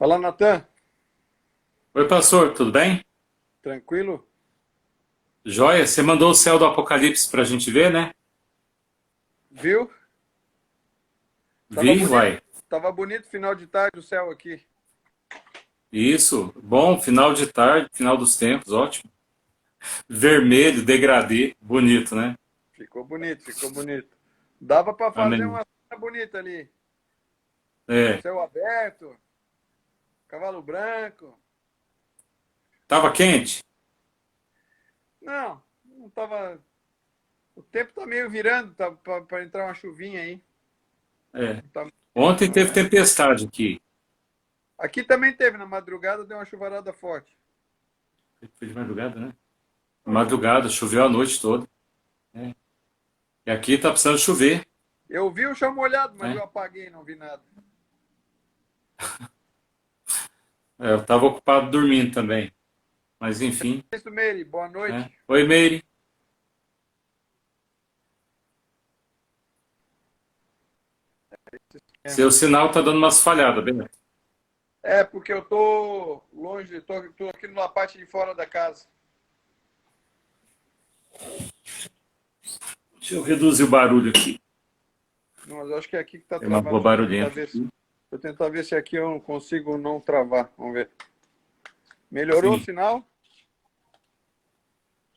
Fala, Natan. Oi, pastor, tudo bem? Tranquilo? Joia, você mandou o céu do Apocalipse pra gente ver, né? Viu? Tava Vi, bonito, vai. tava bonito final de tarde o céu aqui. Isso, bom, final de tarde, final dos tempos, ótimo. Vermelho, degradê, bonito, né? Ficou bonito, ficou bonito. Dava para fazer Amém. uma cena bonita ali. É, Céu aberto, cavalo branco. tava quente? Não, não tava. O tempo tá meio virando, tá para entrar uma chuvinha aí. É. Não tá muito quente, Ontem não. teve tempestade aqui. Aqui também teve, na madrugada deu uma chuvarada forte. Foi de madrugada, né? Madrugada, choveu a noite toda, né? E aqui tá precisando chover, Eu vi o chão molhado, mas eu né? apaguei, não vi nada. É, eu tava ocupado dormindo também, mas enfim, É isso, Meire, boa né? noite. Oi, Meire. Seu sinal tá dando umas falhadas, bem. É, porque eu tô longe, tô aqui numa parte de fora da casa. Deixa eu reduzir o barulho aqui. Não, mas eu acho que é aqui que tá Tem uma travado. rua Deixa eu tentar barulhenta ver se, aqui. deixa eu tentar ver se aqui eu não consigo não travar. Vamos ver. Melhorou o Sim. sinal?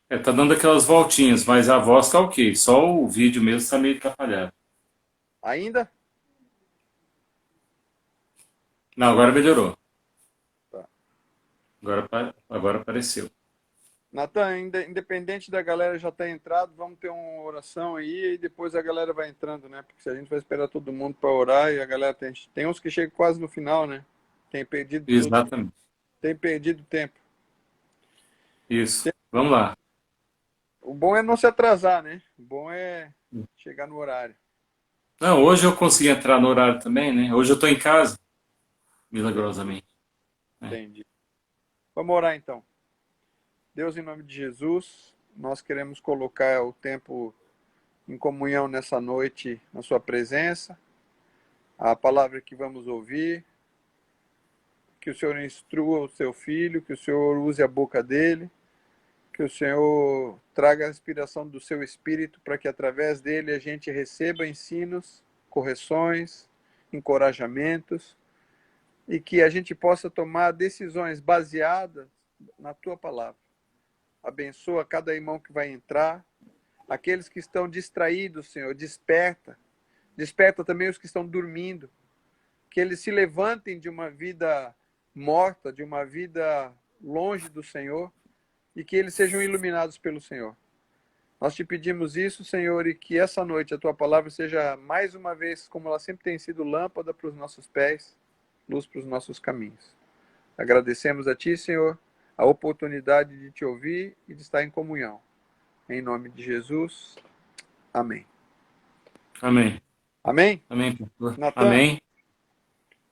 É, tá dando aquelas voltinhas, mas a voz tá ok. Só o vídeo mesmo tá meio atrapalhado. Ainda? Não, agora melhorou. Tá. Agora apareceu. Natan, independente da galera já ter entrado, vamos ter uma oração aí e depois a galera vai entrando, né? Porque se a gente vai esperar todo mundo para orar e a galera tem uns que chegam quase no final, né? Tem perdido tudo, Exatamente. tem perdido tempo. Isso. Vamos lá. O bom é não se atrasar, né? O bom é chegar no horário. Não, hoje eu consegui entrar no horário também, né? Hoje eu tô em casa, Entendi, milagrosamente, né? entendi. Vamos orar então. Deus, em nome de Jesus, nós queremos colocar o tempo em comunhão nessa noite, na Sua presença, a palavra que vamos ouvir, que o Senhor instrua o Seu Filho, que o Senhor use a boca dele, que o Senhor traga a inspiração do Seu Espírito para que através dele a gente receba ensinos, correções, encorajamentos e que a gente possa tomar decisões baseadas na Tua palavra. Abençoa cada irmão que vai entrar, aqueles que estão distraídos, Senhor, desperta. Desperta também os que estão dormindo. Que eles se levantem de uma vida morta, de uma vida longe do Senhor, e que eles sejam iluminados pelo Senhor. Nós te pedimos isso, Senhor, e que essa noite a tua palavra seja mais uma vez, como ela sempre tem sido, lâmpada para os nossos pés, luz para os nossos caminhos. Agradecemos a ti, Senhor, a oportunidade de te ouvir e de estar em comunhão. Em nome de Jesus. Amém. Amém. Amém? Amém, pastor. Natan, Amém.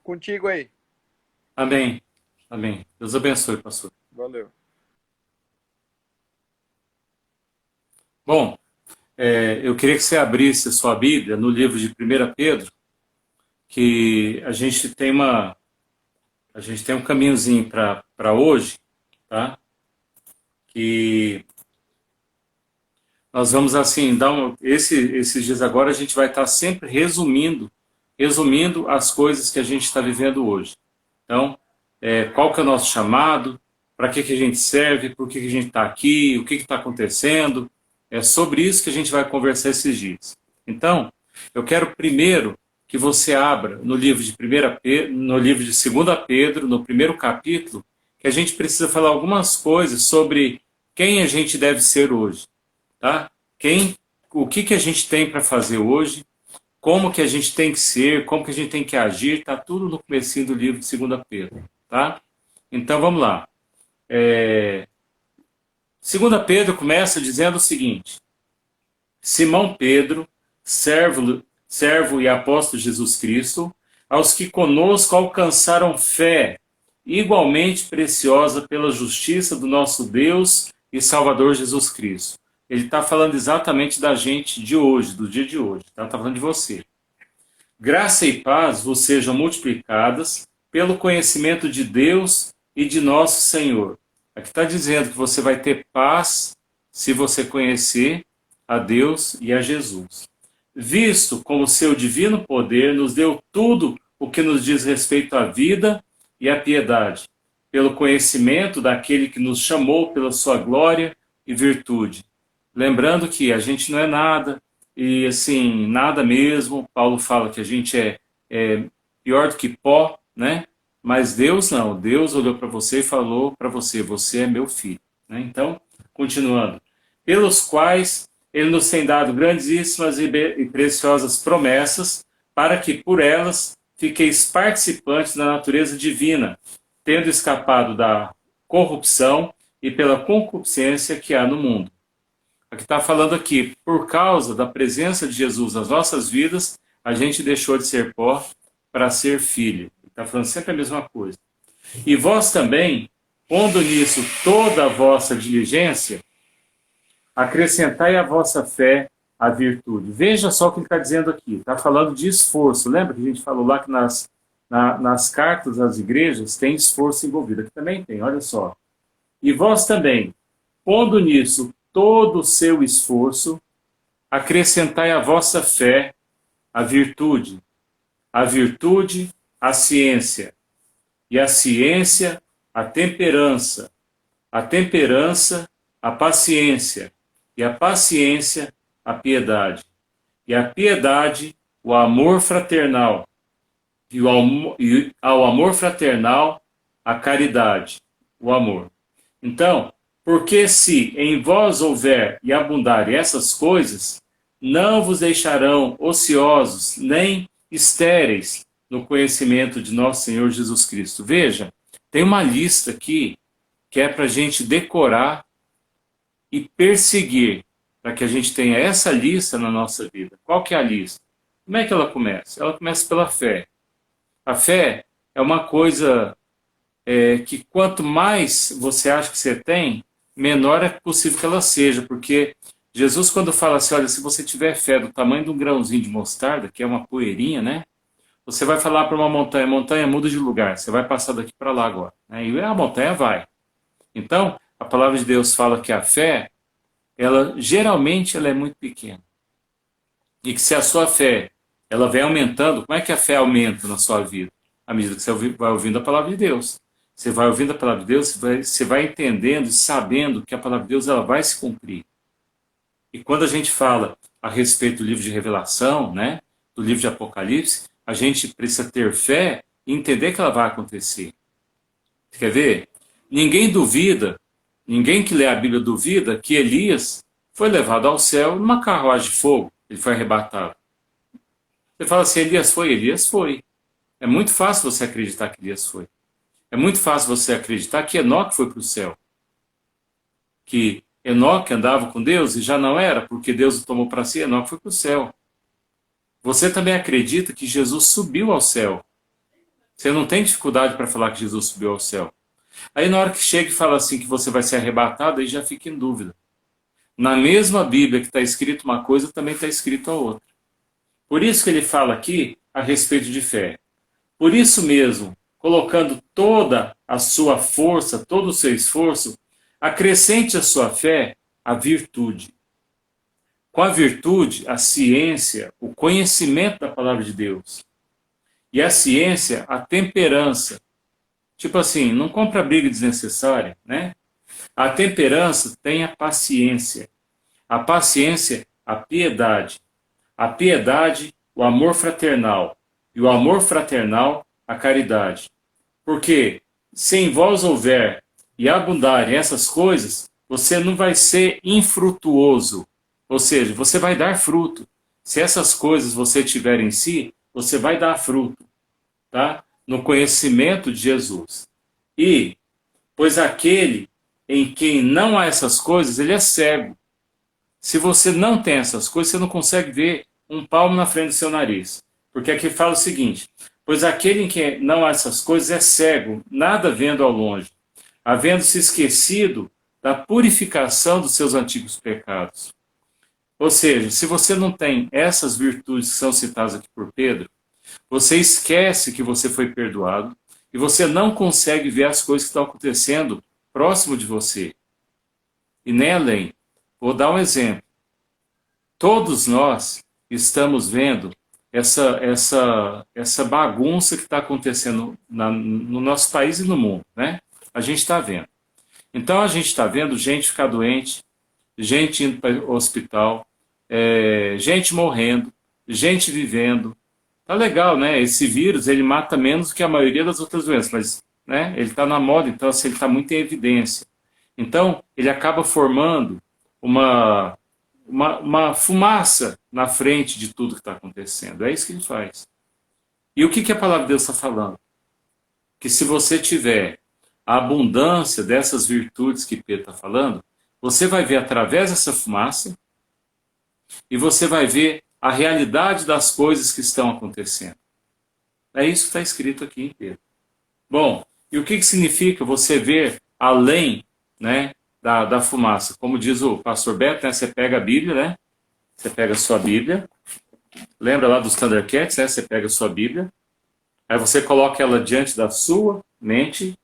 contigo aí. Amém. Amém. Deus abençoe, pastor. Valeu. Bom, eu queria que você abrisse a sua Bíblia no livro de 1 Pedro, que a gente tem um caminhozinho para hoje, tá? Que nós vamos assim esses dias agora a gente vai estar sempre resumindo as coisas que a gente está vivendo hoje. Então, qual que é o nosso chamado? Para que a gente serve? Por que a gente está aqui? O que está acontecendo? É sobre isso que a gente vai conversar esses dias. Então, eu quero primeiro que você abra no livro de primeira Pedro, no livro de segunda Pedro, no primeiro capítulo, que a gente precisa falar algumas coisas sobre quem a gente deve ser hoje, tá? O que a gente tem para fazer hoje, como que a gente tem que ser, como que a gente tem que agir, tá tudo no comecinho do livro de segunda Pedro, tá? Então vamos lá. Segunda Pedro começa dizendo o seguinte: Simão Pedro, servo e apóstolo de Jesus Cristo, aos que conosco alcançaram fé igualmente preciosa pela justiça do nosso Deus e Salvador Jesus Cristo. Ele está falando exatamente da gente de hoje, do dia de hoje. Está falando de você. Graça e paz vos sejam multiplicadas pelo conhecimento de Deus e de nosso Senhor. Aqui está dizendo que você vai ter paz se você conhecer a Deus e a Jesus. Visto como seu divino poder nos deu tudo o que nos diz respeito à vida e à piedade, pelo conhecimento daquele que nos chamou pela sua glória e virtude. Lembrando que a gente não é nada, e assim, nada mesmo. Paulo fala que a gente é pior do que pó, né? Mas Deus não. Deus olhou para você e falou para você, você é meu filho. Né? Então, continuando. Pelos quais ele nos tem dado grandíssimas e preciosas promessas, para que por elas fiqueis participantes da natureza divina, tendo escapado da corrupção e pela concupiscência que há no mundo. Aqui está falando aqui, por causa da presença de Jesus nas nossas vidas, a gente deixou de ser pó para ser filho. Está falando sempre a mesma coisa. E vós também, pondo nisso toda a vossa diligência, acrescentai à vossa fé a virtude. Veja só o que ele está dizendo aqui. Está falando de esforço. Lembra que a gente falou lá que nas cartas às igrejas tem esforço envolvido? Aqui também tem, olha só. E vós também, pondo nisso todo o seu esforço, acrescentai à vossa fé a virtude, a ciência, e a ciência, a temperança, a paciência, e a paciência, a piedade, e a piedade, o amor fraternal, e ao amor fraternal, a caridade, o amor. Então, porque se em vós houver e abundarem essas coisas, não vos deixarão ociosos, nem estéreis no conhecimento de nosso Senhor Jesus Cristo. Veja, tem uma lista aqui que é para a gente decorar e perseguir, para que a gente tenha essa lista na nossa vida. Qual que é a lista? Como é que ela começa? Ela começa pela fé. A fé é uma coisa que quanto mais você acha que você tem, menor é possível que ela seja, porque Jesus, quando fala assim, olha, se você tiver fé do tamanho de um grãozinho de mostarda, que é uma poeirinha, né? Você vai falar para uma montanha, montanha muda de lugar, você vai passar daqui para lá agora. Né? E a montanha vai. Então, a palavra de Deus fala que a fé, geralmente ela é muito pequena. E que se a sua fé, ela vem aumentando, como é que a fé aumenta na sua vida? À medida que você vai ouvindo a palavra de Deus. Você vai ouvindo a palavra de Deus, você vai entendendo e sabendo que a palavra de Deus ela vai se cumprir. E quando a gente fala a respeito do livro de Revelação, né, do livro de Apocalipse, a gente precisa ter fé e entender que ela vai acontecer. Você quer ver? Ninguém duvida, ninguém que lê a Bíblia duvida que Elias foi levado ao céu numa carruagem de fogo. Ele foi arrebatado. Você fala assim, Elias foi? Elias foi. É muito fácil você acreditar que Elias foi. É muito fácil você acreditar que Enoque foi para o céu. Que Enoque andava com Deus e já não era, porque Deus o tomou para si, Enoque foi para o céu. Você também acredita que Jesus subiu ao céu. Você não tem dificuldade para falar que Jesus subiu ao céu. Aí na hora que chega e fala assim que você vai ser arrebatado, aí já fica em dúvida. Na mesma Bíblia que está escrito uma coisa, também está escrito a outra. Por isso que ele fala aqui a respeito de fé. Por isso mesmo, colocando toda a sua força, todo o seu esforço, acrescente à sua fé a virtude. Com a virtude, a ciência, o conhecimento da palavra de Deus. E a ciência, a temperança. Tipo assim, não compra briga desnecessária, né? A temperança tem a paciência. A paciência, a piedade. A piedade, o amor fraternal. E o amor fraternal, a caridade. Porque se em vós houver e abundarem essas coisas, você não vai ser infrutuoso. Ou seja, você vai dar fruto. Se essas coisas você tiver em si, você vai dar fruto. Tá? No conhecimento de Jesus. E, pois aquele em quem não há essas coisas, ele é cego. Se você não tem essas coisas, você não consegue ver um palmo na frente do seu nariz. Porque aqui fala o seguinte, pois aquele em quem não há essas coisas é cego, nada vendo ao longe, havendo se esquecido da purificação dos seus antigos pecados. Ou seja, se você não tem essas virtudes que são citadas aqui por Pedro, você esquece que você foi perdoado, e você não consegue ver as coisas que estão acontecendo próximo de você, e nem além. Vou dar um exemplo. Todos nós estamos vendo essa bagunça que está acontecendo no nosso país e no mundo, né? A gente está vendo. Então a gente está vendo gente ficar doente, gente indo para o hospital, gente morrendo, gente vivendo. Tá legal, né? Esse vírus ele mata menos do que a maioria das outras doenças, mas né, ele está na moda, então assim, ele está muito em evidência. Então ele acaba formando uma fumaça na frente de tudo que está acontecendo. É isso que ele faz. E o que a palavra de Deus está falando? Que se você tiver a abundância dessas virtudes que Pedro está falando, você vai ver através dessa fumaça e você vai ver a realidade das coisas que estão acontecendo. É isso que está escrito aqui em Pedro. Bom, e o que significa você ver além, né, da fumaça? Como diz o pastor Beto, né, você pega a Bíblia, né? Você pega a sua Bíblia, lembra lá dos Thundercats, né? Você pega a sua Bíblia, aí você coloca ela diante da sua mente,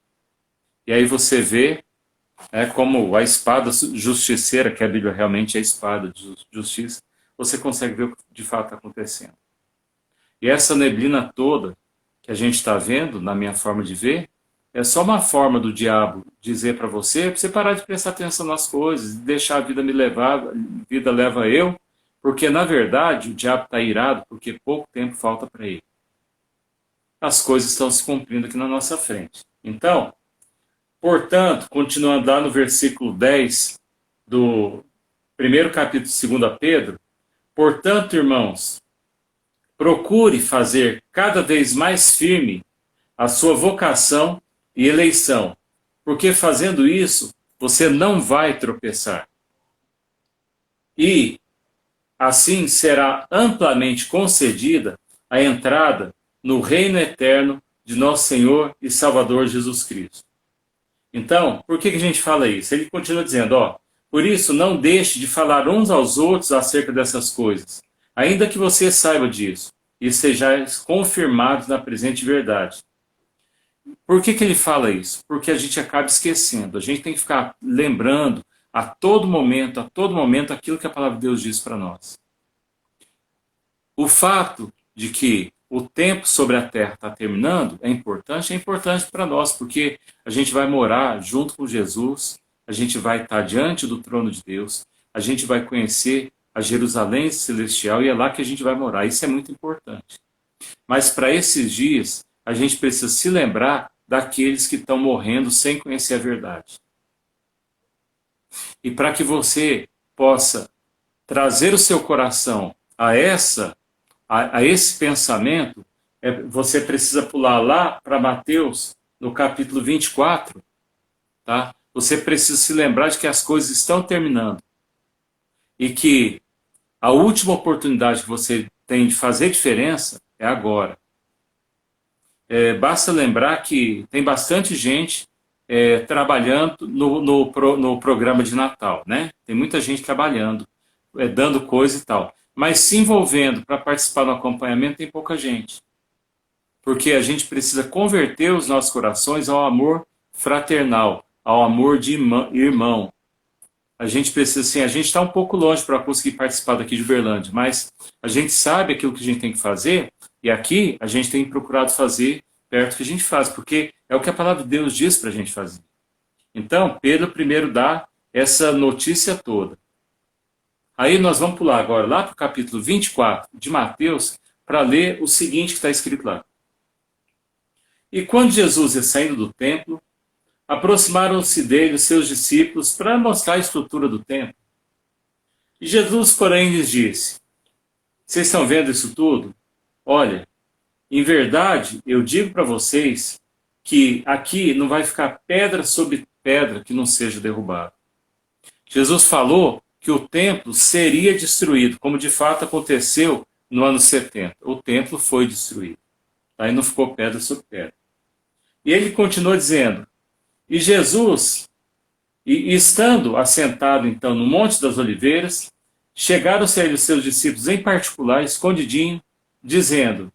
e aí você vê como a espada justiceira, que a Bíblia realmente é a espada de justiça, você consegue ver o que de fato está acontecendo. E essa neblina toda que a gente está vendo, na minha forma de ver, é só uma forma do diabo dizer para você parar de prestar atenção nas coisas, deixar a vida me levar, a vida leva eu, porque na verdade o diabo está irado porque pouco tempo falta para ele. As coisas estão se cumprindo aqui na nossa frente. Então, portanto, continuando lá no versículo 10 do primeiro capítulo de 2 Pedro, portanto, irmãos, procure fazer cada vez mais firme a sua vocação e eleição, porque fazendo isso, você não vai tropeçar. E assim será amplamente concedida a entrada no reino eterno de nosso Senhor e Salvador Jesus Cristo. Então, por que a gente fala isso? Ele continua dizendo, por isso não deixe de falar uns aos outros acerca dessas coisas, ainda que você saiba disso, e sejais confirmados na presente verdade. Por que ele fala isso? Porque a gente acaba esquecendo, a gente tem que ficar lembrando a todo momento aquilo que a palavra de Deus diz para nós. O fato de que o tempo sobre a terra está terminando é importante para nós, porque a gente vai morar junto com Jesus, a gente vai estar diante do trono de Deus, a gente vai conhecer a Jerusalém celestial e é lá que a gente vai morar. Isso é muito importante. Mas para esses dias, a gente precisa se lembrar daqueles que estão morrendo sem conhecer a verdade. E para que você possa trazer o seu coração a esse pensamento, você precisa pular lá para Mateus, no capítulo 24, tá? Você precisa se lembrar de que as coisas estão terminando e que a última oportunidade que você tem de fazer diferença é agora. Basta lembrar que tem bastante gente trabalhando no programa de Natal, né? Tem muita gente trabalhando, dando coisa e tal. Mas se envolvendo para participar do acompanhamento tem pouca gente. Porque a gente precisa converter os nossos corações ao amor fraternal, ao amor de irmão. A gente precisa, assim, a gente está um pouco longe para conseguir participar daqui de Uberlândia, mas a gente sabe aquilo que a gente tem que fazer, e aqui a gente tem procurado fazer perto do que a gente faz, porque é o que a palavra de Deus diz para a gente fazer. Então, Pedro primeiro dá essa notícia toda. Aí nós vamos pular agora lá para o capítulo 24 de Mateus para ler o seguinte que está escrito lá. E quando Jesus ia saindo do templo, aproximaram-se dele os seus discípulos para mostrar a estrutura do templo. E Jesus, porém, lhes disse, vocês estão vendo isso tudo? Olha, em verdade, eu digo para vocês que aqui não vai ficar pedra sobre pedra que não seja derrubada. Jesus falou que o templo seria destruído, como de fato aconteceu no ano 70. O templo foi destruído. Aí não ficou pedra sobre pedra. E ele continua dizendo, e Jesus, estando assentado então no Monte das Oliveiras, chegaram-se a ele os seus discípulos em particular, escondidinho, dizendo,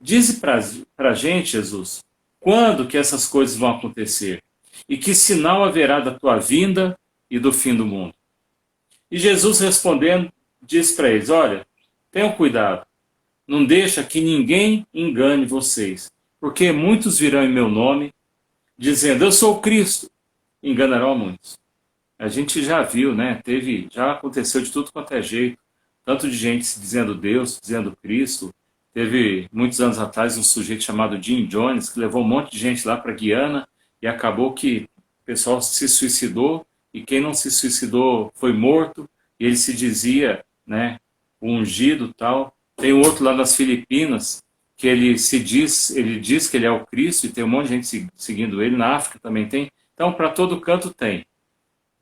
dize para a gente, Jesus, quando que essas coisas vão acontecer? E que sinal haverá da tua vinda e do fim do mundo? E Jesus respondendo, diz para eles, olha, tenham cuidado, não deixa que ninguém engane vocês, porque muitos virão em meu nome, dizendo, eu sou o Cristo, enganarão a muitos. A gente já viu, né? Já aconteceu de tudo quanto é jeito, tanto de gente se dizendo Deus, dizendo Cristo. Teve muitos anos atrás um sujeito chamado Jim Jones que levou um monte de gente lá para Guiana e acabou que o pessoal se suicidou e quem não se suicidou foi morto e ele se dizia, né, o ungido tal. Tem outro lá nas Filipinas que ele diz que ele é o Cristo e tem um monte de gente seguindo ele. Na África também tem. Então, para todo canto tem.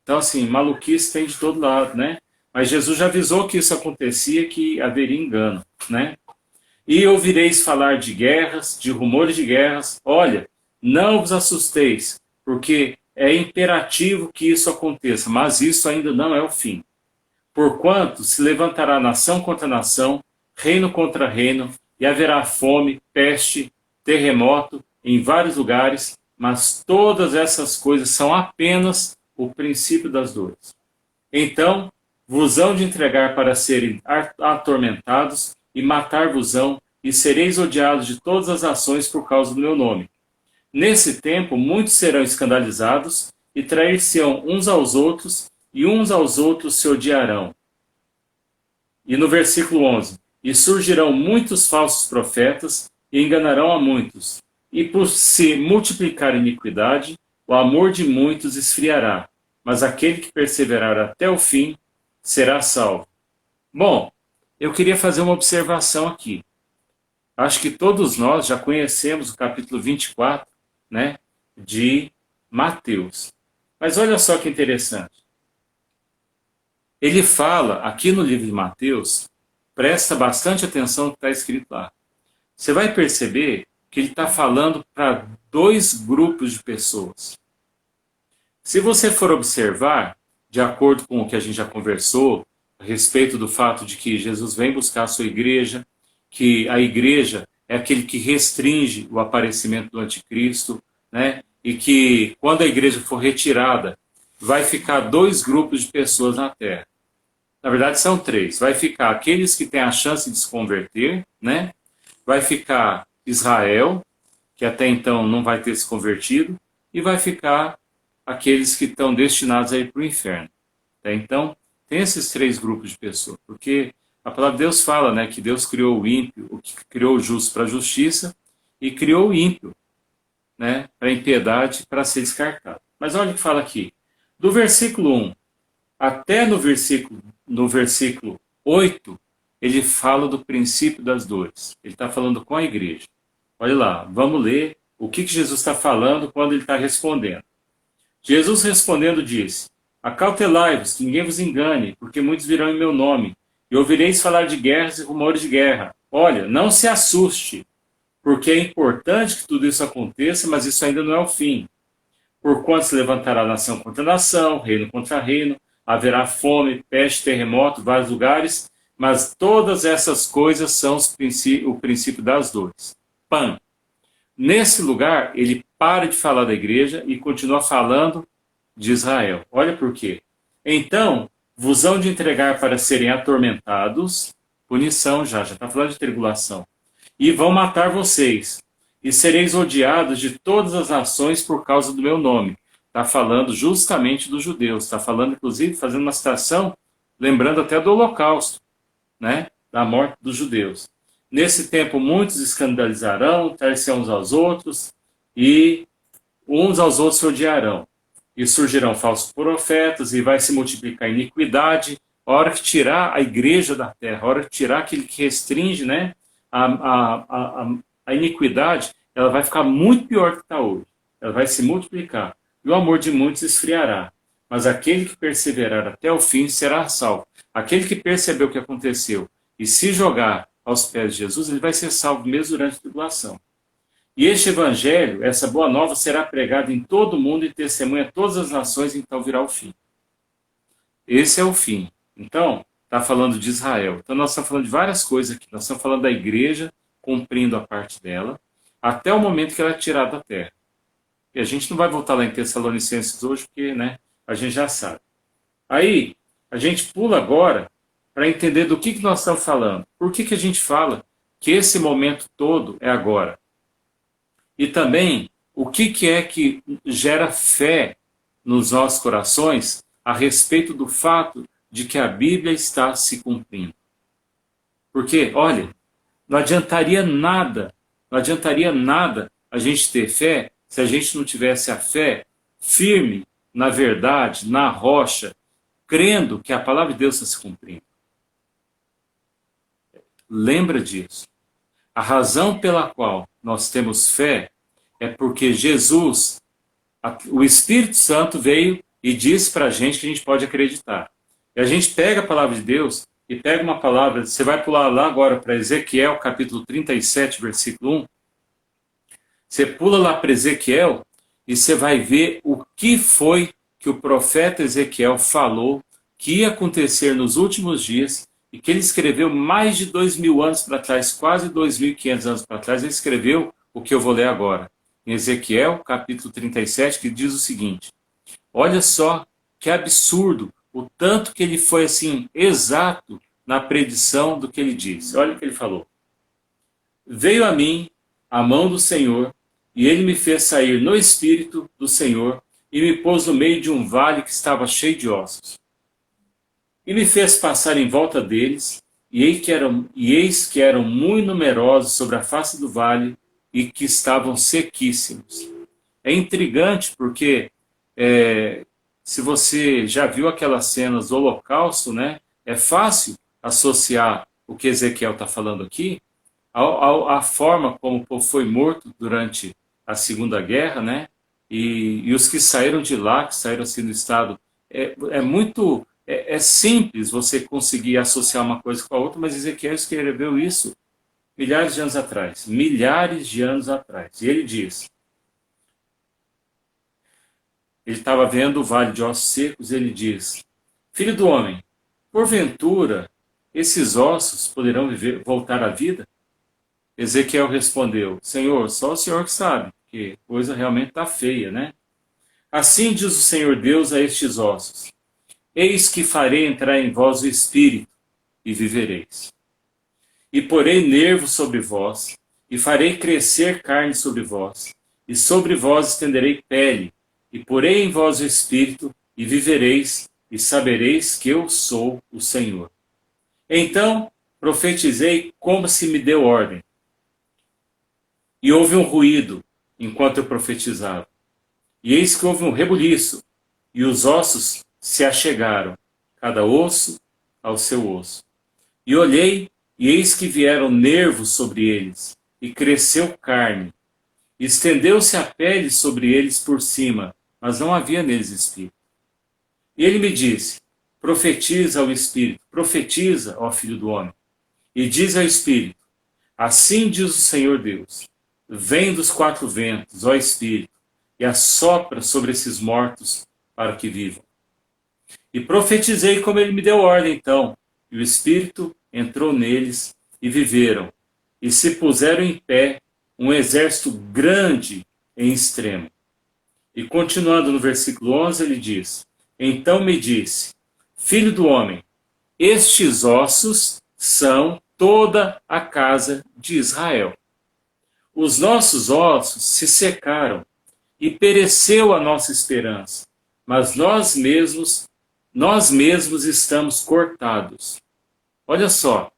Então, assim, maluquice tem de todo lado, né? Mas Jesus já avisou que isso acontecia, que haveria engano, né? E ouvireis falar de guerras, de rumores de guerras. Olha, não vos assusteis, porque é imperativo que isso aconteça, mas isso ainda não é o fim. Porquanto se levantará nação contra nação, reino contra reino, e haverá fome, peste, terremoto em vários lugares, mas todas essas coisas são apenas o princípio das dores. Então vos hão de entregar para serem atormentados e matar-vos-ão, e sereis odiados de todas as nações por causa do meu nome. Nesse tempo muitos serão escandalizados e trair-se-ão uns aos outros, e uns aos outros se odiarão. E no versículo 11, e surgirão muitos falsos profetas e enganarão a muitos. E por se multiplicar a iniquidade, o amor de muitos esfriará, mas aquele que perseverar até o fim será salvo. Bom, eu queria fazer uma observação aqui. Acho que todos nós já conhecemos o capítulo 24, né, de Mateus. Mas olha só que interessante. Ele fala, aqui no livro de Mateus, presta bastante atenção no que está escrito lá. Você vai perceber que ele está falando para dois grupos de pessoas. Se você for observar, de acordo com o que a gente já conversou, a respeito do fato de que Jesus vem buscar a sua igreja, que a igreja é aquele que restringe o aparecimento do anticristo, né? E que quando a igreja for retirada, vai ficar dois grupos de pessoas na terra. Na verdade são três. Vai ficar aqueles que têm a chance de se converter, né? Vai ficar Israel, que até então não vai ter se convertido, e vai ficar aqueles que estão destinados a ir para o inferno. Então, tem esses três grupos de pessoas, porque a palavra de Deus fala, né, que Deus criou o ímpio, o que criou o justo para a justiça, e criou o ímpio, né, para a impiedade, para ser descartado. Mas olha o que fala aqui. Do versículo 1 até no versículo 8, ele fala do princípio das dores. Ele está falando com a igreja. Olha lá, vamos ler o que Jesus está falando quando ele está respondendo. Jesus respondendo disse, acautelai-vos, que ninguém vos engane, porque muitos virão em meu nome, e ouvireis falar de guerras e rumores de guerra. Olha, não se assuste, porque é importante que tudo isso aconteça, mas isso ainda não é o fim. Porquanto se levantará nação contra nação, reino contra reino, haverá fome, peste, terremoto, vários lugares, mas todas essas coisas são o princípio das dores. Pã. Nesse lugar, ele para de falar da igreja e continua falando de Israel. Olha por quê. Então, vos hão de entregar para serem atormentados, punição já está falando de tribulação, e vão matar vocês, e sereis odiados de todas as nações por causa do meu nome. Está falando justamente dos judeus, está falando, inclusive, fazendo uma citação, lembrando até do Holocausto, né? Da morte dos judeus. Nesse tempo, muitos escandalizarão, trair-se uns aos outros, e uns aos outros se odiarão. E surgirão falsos profetas, e vai se multiplicar a iniquidade. A hora que tirar a igreja da terra, a hora que tirar aquele que restringe, né, a iniquidade, ela vai ficar muito pior do que está hoje. Ela vai se multiplicar. E o amor de muitos esfriará. Mas aquele que perseverar até o fim será salvo. Aquele que percebeu o que aconteceu e se jogar aos pés de Jesus, ele vai ser salvo mesmo durante a tribulação. E este evangelho, essa boa nova, será pregada em todo o mundo e testemunha a todas as nações, então virá o fim. Esse é o fim. Então, está falando de Israel. Então, nós estamos falando de várias coisas aqui. Nós estamos falando da igreja cumprindo a parte dela. até o momento que ela é tirada da terra. E a gente não vai voltar lá em Tessalonicenses hoje, porque, né, a gente já sabe. Aí, a gente pula agora para entender do que nós estamos falando. Por que a gente fala que esse momento todo é agora? E também, o que é que gera fé nos nossos corações a respeito do fato de que a Bíblia está se cumprindo? Porque, olha, não adiantaria nada a gente ter fé se a gente não tivesse a fé firme na verdade, na rocha, crendo que a palavra de Deus está se cumprindo. Lembra disso. A razão pela qual nós temos fé é porque Jesus, o Espírito Santo veio e disse para a gente que a gente pode acreditar. E a gente pega a palavra de Deus e pega uma palavra, você vai pular lá agora para Ezequiel, capítulo 37, versículo 1. Você pula lá para Ezequiel e você vai ver o que foi que o profeta Ezequiel falou que ia acontecer nos últimos dias e que ele escreveu mais de 2.000 anos para trás, quase 2.500 anos para trás. Ele escreveu o que eu vou ler agora, em Ezequiel, capítulo 37, que diz o seguinte: olha só que absurdo o tanto que ele foi assim exato na predição do que ele disse. Olha o que ele falou. Veio a mim a mão do Senhor, e ele me fez sair no espírito do Senhor, e me pôs no meio de um vale que estava cheio de ossos. E me fez passar em volta deles, e eis que eram muito numerosos sobre a face do vale, e que estavam sequíssimos. É intrigante porque, se você já viu aquelas cenas do Holocausto, né, é fácil associar o que Ezequiel está falando aqui à forma como o povo foi morto durante a Segunda Guerra, né? E os que saíram de lá, que saíram assim do estado, é simples você conseguir associar uma coisa com a outra, mas Ezequiel escreveu isso milhares de anos atrás. E ele diz, ele estava vendo o vale de ossos secos, ele diz: filho do homem, porventura esses ossos poderão voltar à vida? Ezequiel respondeu: Senhor, só o Senhor que sabe, que coisa realmente está feia, né? Assim diz o Senhor Deus a estes ossos: eis que farei entrar em vós o espírito, e vivereis. E porei nervos sobre vós, e farei crescer carne sobre vós, e sobre vós estenderei pele, e porei em vós o espírito, e vivereis, e sabereis que eu sou o Senhor. Então profetizei como se me deu ordem. E houve um ruído enquanto eu profetizava. E eis que houve um rebuliço, e os ossos se achegaram, cada osso ao seu osso. E olhei, e eis que vieram nervos sobre eles, e cresceu carne. E estendeu-se a pele sobre eles por cima, mas não havia neles espírito. E ele me disse: profetiza ao espírito, profetiza, ó filho do homem, e diz ao espírito: assim diz o Senhor Deus: vem dos quatro ventos, ó espírito, e assopra sobre esses mortos para que vivam. E profetizei como ele me deu ordem então, e o espírito entrou neles e viveram, e se puseram em pé um exército grande em extremo. E continuando no versículo 11, ele diz: então me disse: filho do homem, estes ossos são toda a casa de Israel. Os nossos ossos se secaram e pereceu a nossa esperança, mas nós mesmos estamos cortados. Olha só,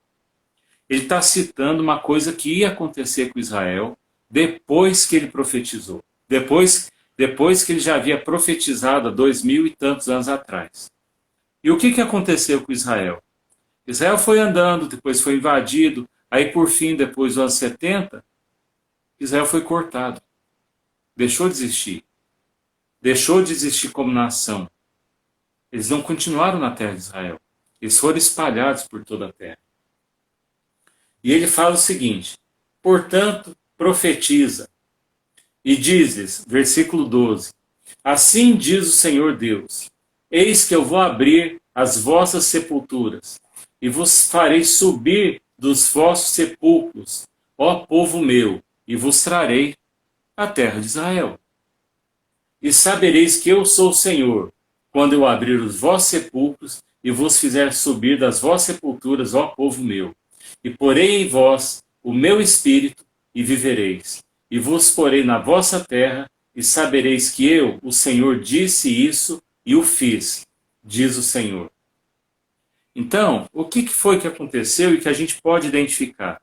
ele está citando uma coisa que ia acontecer com Israel depois que ele profetizou, depois que ele já havia profetizado há 2.000 e tantos anos atrás. E o que aconteceu com Israel? Israel foi andando, depois foi invadido, aí por fim, depois dos anos 70, Israel foi cortado. Deixou de existir. Deixou de existir como nação. Eles não continuaram na terra de Israel. Eles foram espalhados por toda a terra. E ele fala o seguinte: portanto, profetiza e diz-lhes, versículo 12: assim diz o Senhor Deus: eis que eu vou abrir as vossas sepulturas e vos farei subir dos vossos sepulcros, ó povo meu, e vos trarei a terra de Israel. E sabereis que eu sou o Senhor, quando eu abrir os vossos sepulcros e vos fizer subir das vossas sepulturas, ó povo meu. E porei em vós o meu espírito, e vivereis. E vos porei na vossa terra, e sabereis que eu, o Senhor, disse isso e o fiz, diz o Senhor. Então, o que foi que aconteceu e que a gente pode identificar?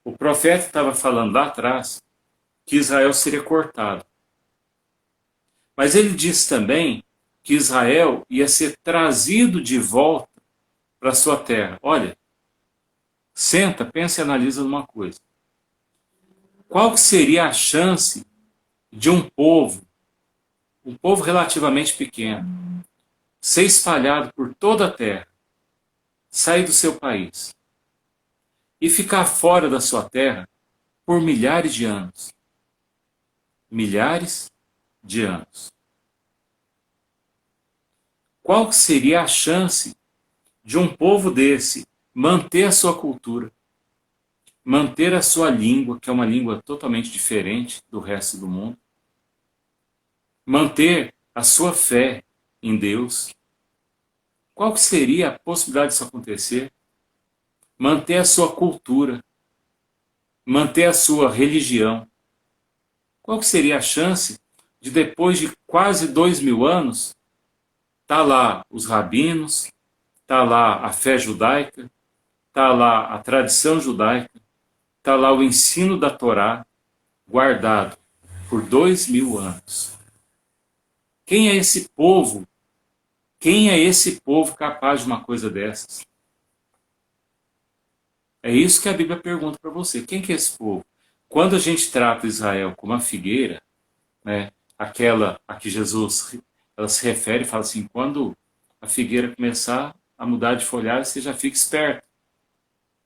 O profeta estava falando lá atrás que Israel seria cortado. Mas ele disse também que Israel ia ser trazido de volta para sua terra. Olha, senta, pensa e analisa uma coisa. Qual que seria a chance de um povo relativamente pequeno, ser espalhado por toda a terra, sair do seu país e ficar fora da sua terra por milhares de anos? Milhares de anos. Qual que seria a chance de um povo desse manter a sua cultura, manter a sua língua, que é uma língua totalmente diferente do resto do mundo, manter a sua fé em Deus? Qual que seria a possibilidade disso acontecer? Manter a sua cultura, manter a sua religião. Qual que seria a chance de, depois de quase 2000 anos, tá lá os rabinos, tá lá a fé judaica, tá lá a tradição judaica, tá lá o ensino da Torá, guardado por 2000 anos? Quem é esse povo? Quem é esse povo capaz de uma coisa dessas? É isso que a Bíblia pergunta para você. Quem que é esse povo? Quando a gente trata Israel como uma figueira, né, aquela a que Jesus ela se refere e fala assim, quando a figueira começar a mudar de folhagem, você já fica esperto,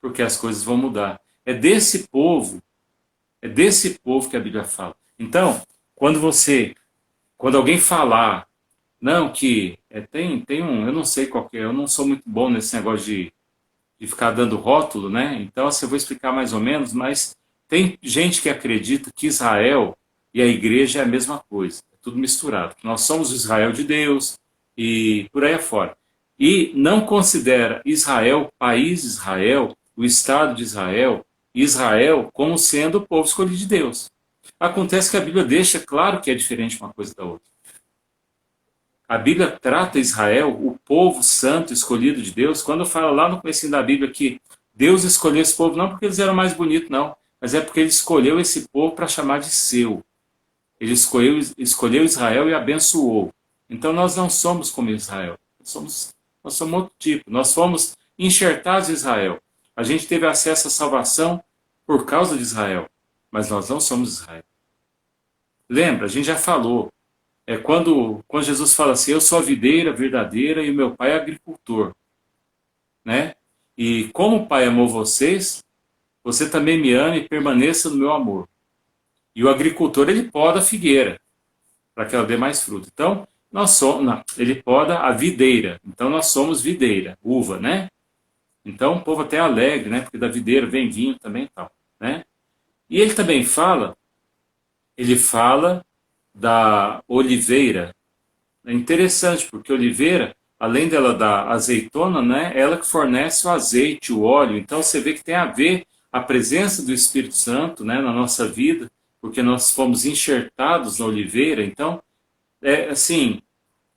porque as coisas vão mudar. É desse povo que a Bíblia fala. Então, quando alguém falar, não, que tem um, eu não sei qual que é, eu não sou muito bom nesse negócio de ficar dando rótulo, né? Então, assim, eu vou explicar mais ou menos, mas tem gente que acredita que Israel e a igreja é a mesma coisa, é tudo misturado. Nós somos o Israel de Deus e por aí afora. E não considera Israel, país de Israel, o Estado de Israel, Israel como sendo o povo escolhido de Deus. Acontece que a Bíblia deixa claro que é diferente uma coisa da outra. A Bíblia trata Israel, o povo santo escolhido de Deus, quando fala lá no começo da Bíblia que Deus escolheu esse povo não porque eles eram mais bonitos, não, mas é porque ele escolheu esse povo para chamar de seu. Ele escolheu Israel e abençoou. Então nós não somos como Israel. Nós somos outro tipo. Nós fomos enxertados em Israel. A gente teve acesso à salvação por causa de Israel. Mas nós não somos Israel. Lembra, a gente já falou. Quando Jesus fala assim, eu sou a videira verdadeira e o meu pai é agricultor. Né? E como o pai amou vocês, você também me ama e permaneça no meu amor. E o agricultor, ele poda a figueira, para que ela dê mais fruto. Então, ele poda a videira. Então, nós somos videira, uva, né? Então, o povo até é alegre, né? Porque da videira vem vinho também e tal, né? E ele também ele fala da oliveira. É interessante, porque a oliveira, além dela dar azeitona, né? Ela que fornece o azeite, o óleo. Então, você vê que tem a ver a presença do Espírito Santo, né, na nossa vida, porque nós fomos enxertados na oliveira. Então, assim,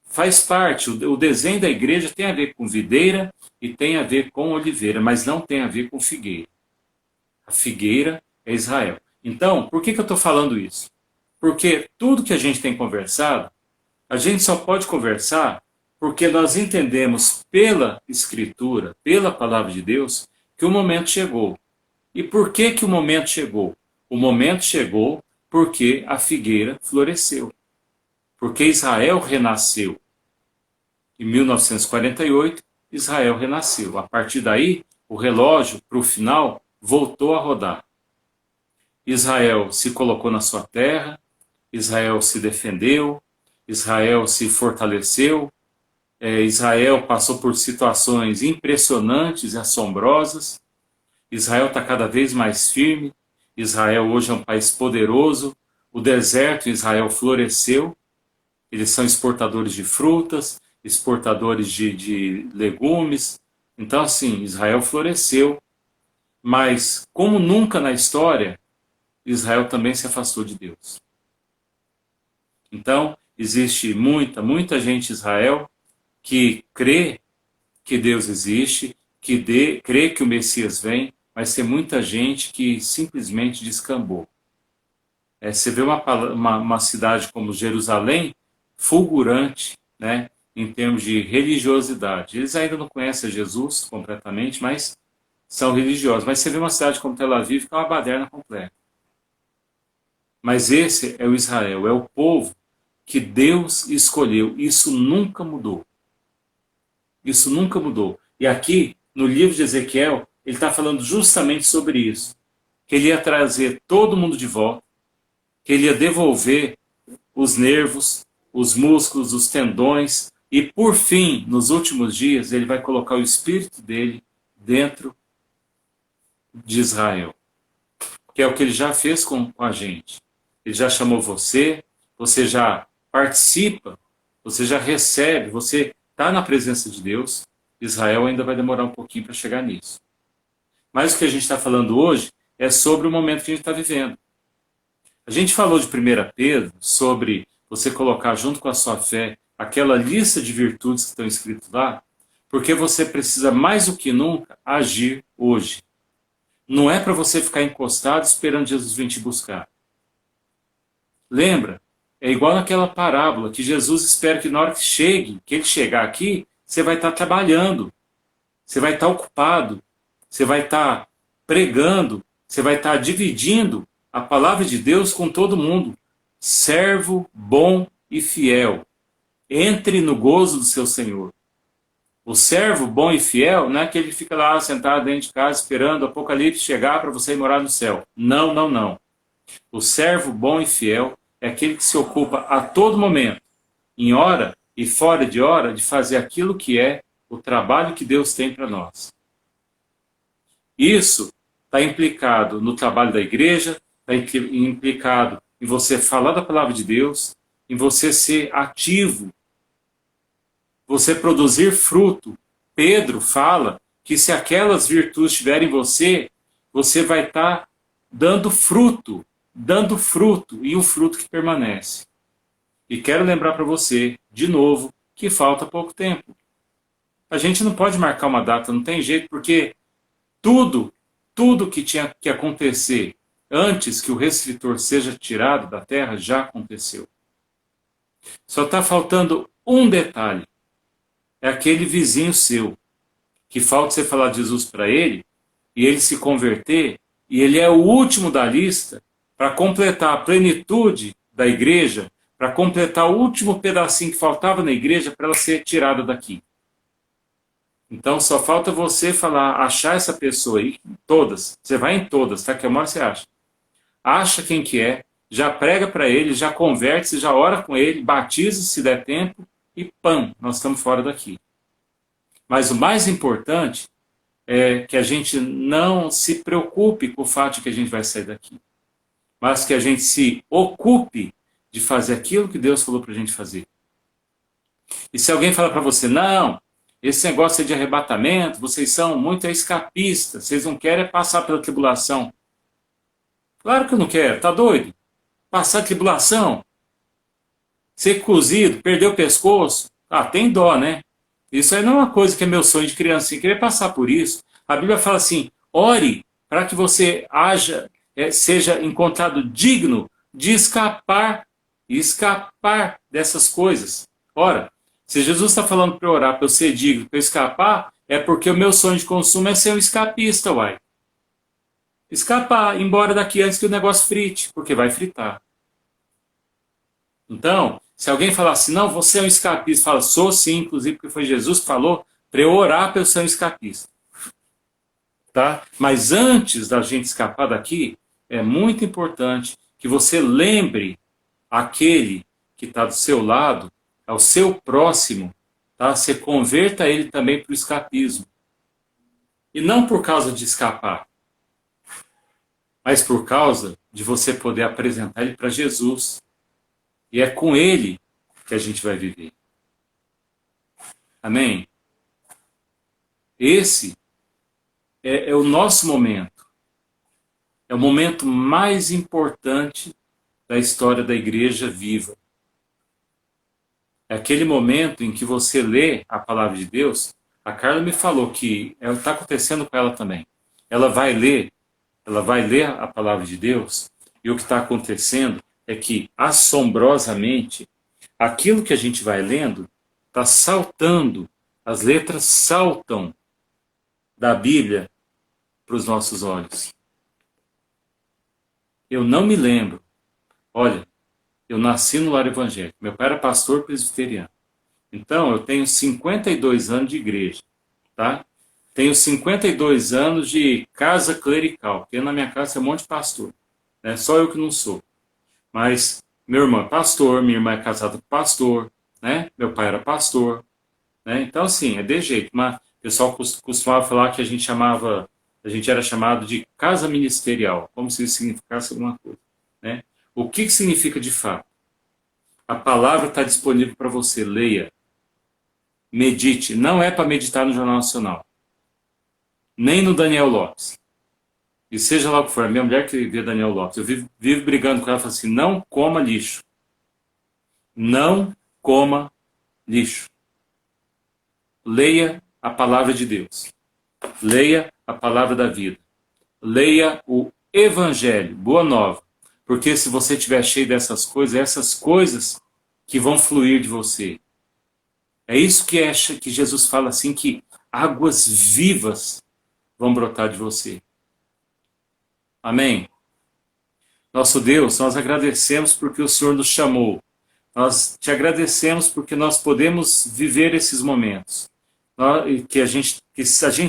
faz parte, o desenho da igreja tem a ver com videira e tem a ver com oliveira, mas não tem a ver com figueira. A figueira é Israel. Então, por que eu estou falando isso? Porque tudo que a gente tem conversado, a gente só pode conversar porque nós entendemos pela Escritura, pela Palavra de Deus, que o momento chegou. E por que o momento chegou? O momento chegou porque a figueira floresceu. Porque Israel renasceu. Em 1948, Israel renasceu. A partir daí, o relógio, para o final, voltou a rodar. Israel se colocou na sua terra, Israel se defendeu, Israel se fortaleceu, Israel passou por situações impressionantes e assombrosas, Israel está cada vez mais firme, Israel hoje é um país poderoso, o deserto em Israel floresceu, eles são exportadores de frutas, exportadores de legumes. Então, assim, Israel floresceu, mas como nunca na história, Israel também se afastou de Deus. Então, existe muita gente em Israel que crê que Deus existe, crê que o Messias vem, mas tem muita gente que simplesmente descambou. Você vê uma cidade como Jerusalém, fulgurante, né, em termos de religiosidade. Eles ainda não conhecem Jesus completamente, mas são religiosos. Mas você vê uma cidade como Tel Aviv, que é uma baderna completa. Mas esse é o Israel, é o povo que Deus escolheu. Isso nunca mudou. Isso nunca mudou. E aqui, no livro de Ezequiel, ele está falando justamente sobre isso. Que ele ia trazer todo mundo de volta, que ele ia devolver os nervos, os músculos, os tendões, e por fim, nos últimos dias, ele vai colocar o espírito dele dentro de Israel. Que é o que ele já fez com a gente. Ele já chamou você, você já participa, você já recebe, você está na presença de Deus. Israel ainda vai demorar um pouquinho para chegar nisso. Mas o que a gente está falando hoje é sobre o momento que a gente está vivendo. A gente falou de 1 Pedro sobre você colocar junto com a sua fé aquela lista de virtudes que estão escritas lá, porque você precisa mais do que nunca agir hoje. Não é para você ficar encostado esperando Jesus vir te buscar. Lembra? É igual naquela parábola que Jesus espera que na hora que ele chegar aqui, você vai estar trabalhando, você vai estar ocupado, você vai estar pregando, você vai estar dividindo a palavra de Deus com todo mundo. Servo bom e fiel. Entre no gozo do seu Senhor. O servo bom e fiel não é aquele que fica lá sentado dentro de casa esperando o Apocalipse chegar para você ir morar no céu. Não, não, não. O servo bom e fiel é aquele que se ocupa a todo momento, em hora e fora de hora, de fazer aquilo que é o trabalho que Deus tem para nós. Isso está implicado no trabalho da igreja, está implicado em você falar da palavra de Deus, em você ser ativo, você produzir fruto. Pedro fala que se aquelas virtudes estiverem em você, você vai estar dando fruto, e um fruto que permanece. E quero lembrar para você, de novo, que falta pouco tempo. A gente não pode marcar uma data, não tem jeito, porque tudo que tinha que acontecer antes que o restritor seja tirado da terra já aconteceu. Só está faltando um detalhe. É aquele vizinho seu, que falta você falar de Jesus para ele, e ele se converter, e ele é o último da lista para completar a plenitude da igreja, para completar o último pedacinho que faltava na igreja para ela ser tirada daqui. Então só falta você falar, achar essa pessoa aí, todas, você vai em todas, tá? Que uma hora você acha. Acha quem que é, já prega para ele, já converte, já ora com ele, batiza se der tempo, e pam, nós estamos fora daqui. Mas o mais importante é que a gente não se preocupe com o fato de que a gente vai sair daqui, mas que a gente se ocupe de fazer aquilo que Deus falou para a gente fazer. E se alguém falar para você, não, esse negócio é de arrebatamento, vocês são muito escapistas, vocês não querem passar pela tribulação. Claro que eu não quero, tá doido? Passar tribulação? Ser cozido, perder o pescoço? Ah, tem dó, né? Isso aí não é uma coisa que é meu sonho de criancinha, querer passar por isso. A Bíblia fala assim, ore para que você seja encontrado digno de escapar dessas coisas. Ora, se Jesus está falando para eu orar, para eu ser digno, para eu escapar, é porque o meu sonho de consumo é ser um escapista, uai. Escapar, embora daqui antes que o negócio frite, porque vai fritar. Então, se alguém falar assim, não, você é um escapista, fala, sou sim, inclusive porque foi Jesus que falou para eu orar para eu ser um escapista. Tá? Mas antes da gente escapar daqui, é muito importante que você lembre aquele que está do seu lado, ao seu próximo, tá? Você converta ele também para o escapismo. E não por causa de escapar. mas por causa de você poder apresentar ele para Jesus. E é com ele que a gente vai viver. Amém? Esse é o nosso momento. É o momento mais importante da história da igreja viva. É aquele momento em que você lê a palavra de Deus. A Carla me falou que está acontecendo com ela também. Ela vai ler a palavra de Deus, e o que está acontecendo é que, assombrosamente, aquilo que a gente vai lendo está saltando, as letras saltam da Bíblia para os nossos olhos. Eu não me lembro. Olha, eu nasci no lar evangélico. Meu pai era pastor presbiteriano. Então, eu tenho 52 anos de igreja, tá? Tenho 52 anos de casa clerical, porque na minha casa é um monte de pastor, né? Só eu que não sou. Mas meu irmão é pastor, minha irmã é casada com pastor, né? Meu pai era pastor, né? Então, assim, é de jeito. Mas o pessoal costumava falar que a gente era chamado de casa ministerial, como se isso significasse alguma coisa, né? O que significa de fato? A palavra está disponível para você, leia, medite. Não é para meditar no Jornal Nacional, nem no Daniel Lopes. E seja lá o que for, a minha mulher que vê Daniel Lopes, eu vivo brigando com ela, falo assim, não coma lixo. Não coma lixo. Leia a palavra de Deus. Leia a palavra da vida. Leia o Evangelho, Boa Nova. Porque se você estiver cheio dessas coisas, é essas coisas que vão fluir de você. É isso que Jesus fala assim, que águas vivas vão brotar de você. Amém? Nosso Deus, nós agradecemos porque o Senhor nos chamou. Nós te agradecemos porque nós podemos viver esses momentos, que a gente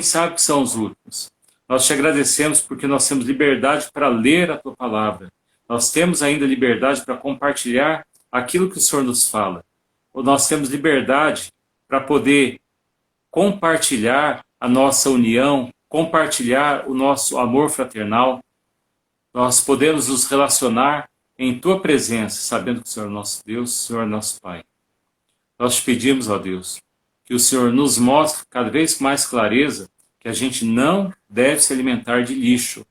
sabe que são os últimos. Nós te agradecemos porque nós temos liberdade para ler a tua palavra. Nós temos ainda liberdade para compartilhar aquilo que o Senhor nos fala. Nós temos liberdade para poder compartilhar a nossa união, compartilhar o nosso amor fraternal. Nós podemos nos relacionar em tua presença, sabendo que o Senhor é nosso Deus, o Senhor é nosso Pai. Nós te pedimos, ó Deus, que o Senhor nos mostre cada vez com mais clareza que a gente não deve se alimentar de lixo,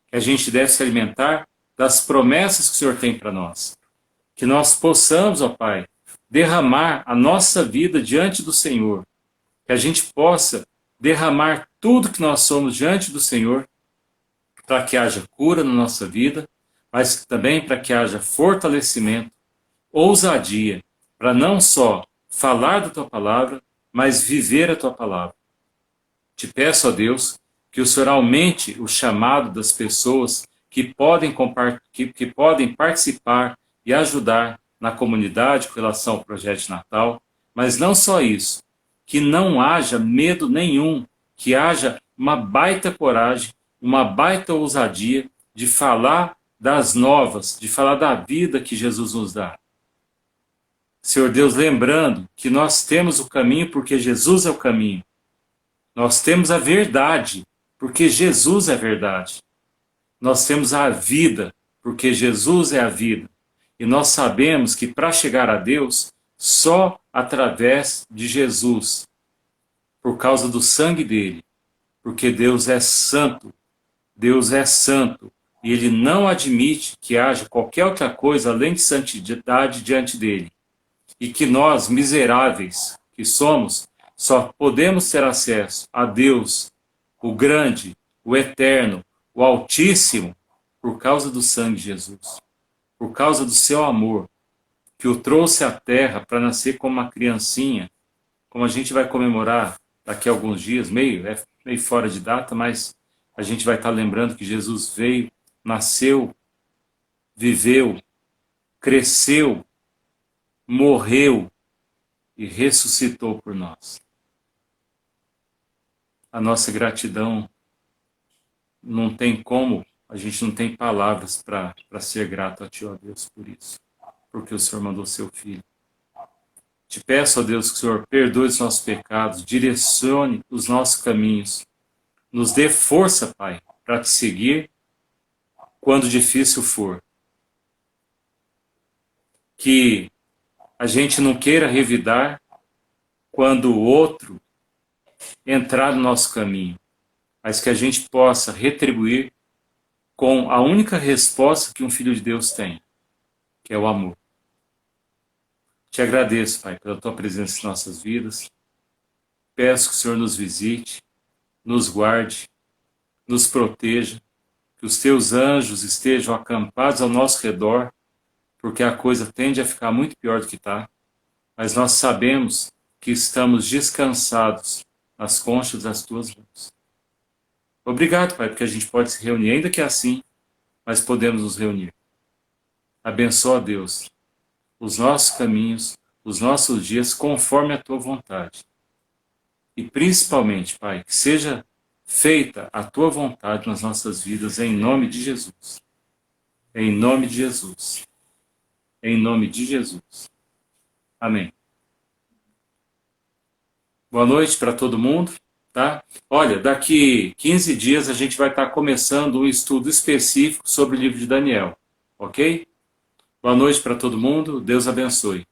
que a gente deve se alimentar das promessas que o Senhor tem para nós. Que nós possamos, ó Pai, derramar a nossa vida diante do Senhor, que a gente possa derramar tudo que nós somos diante do Senhor, para que haja cura na nossa vida, mas também para que haja fortalecimento, ousadia, para não só falar da tua palavra, mas viver a tua palavra. Te peço, ó Deus, que o Senhor aumente o chamado das pessoas que podem participar e ajudar na comunidade com relação ao projeto de Natal, mas não só isso, que não haja medo nenhum, que haja uma baita coragem, uma baita ousadia de falar das novas, de falar da vida que Jesus nos dá. Senhor Deus, lembrando que nós temos o caminho porque Jesus é o caminho. Nós temos a verdade porque Jesus é a verdade. Nós temos a vida porque Jesus é a vida. E nós sabemos que para chegar a Deus, só através de Jesus, por causa do sangue dele, porque Deus é santo. Deus é santo e ele não admite que haja qualquer outra coisa além de santidade diante dele. E que nós, miseráveis que somos, só podemos ter acesso a Deus, o grande, o eterno, o altíssimo, por causa do sangue de Jesus, por causa do seu amor, que o trouxe à terra para nascer como uma criancinha, como a gente vai comemorar daqui a alguns dias, meio fora de data, mas a gente vai estar lembrando que Jesus veio, nasceu, viveu, cresceu, morreu e ressuscitou por nós. A nossa gratidão não tem como, a gente não tem palavras para ser grato a Ti, ó Deus, por isso, porque o Senhor mandou seu Filho. Te peço, ó Deus, que o Senhor perdoe os nossos pecados, direcione os nossos caminhos, nos dê força, Pai, para te seguir quando difícil for. Que a gente não queira revidar quando o outro entrar no nosso caminho, mas que a gente possa retribuir com a única resposta que um filho de Deus tem, que é o amor. Te agradeço, Pai, pela tua presença em nossas vidas. Peço que o Senhor nos visite, nos guarde, nos proteja, que os teus anjos estejam acampados ao nosso redor, porque a coisa tende a ficar muito pior do que está, mas nós sabemos que estamos descansados nas conchas das tuas mãos. Obrigado, Pai, porque a gente pode se reunir, ainda que assim, mas podemos nos reunir. Abençoa, Deus, os nossos caminhos, os nossos dias, conforme a tua vontade. E principalmente, Pai, que seja feita a tua vontade nas nossas vidas, em nome de Jesus. Em nome de Jesus. Em nome de Jesus. Amém. Boa noite para todo mundo, tá? Olha, daqui 15 dias a gente vai estar começando um estudo específico sobre o livro de Daniel, ok? Boa noite para todo mundo, Deus abençoe.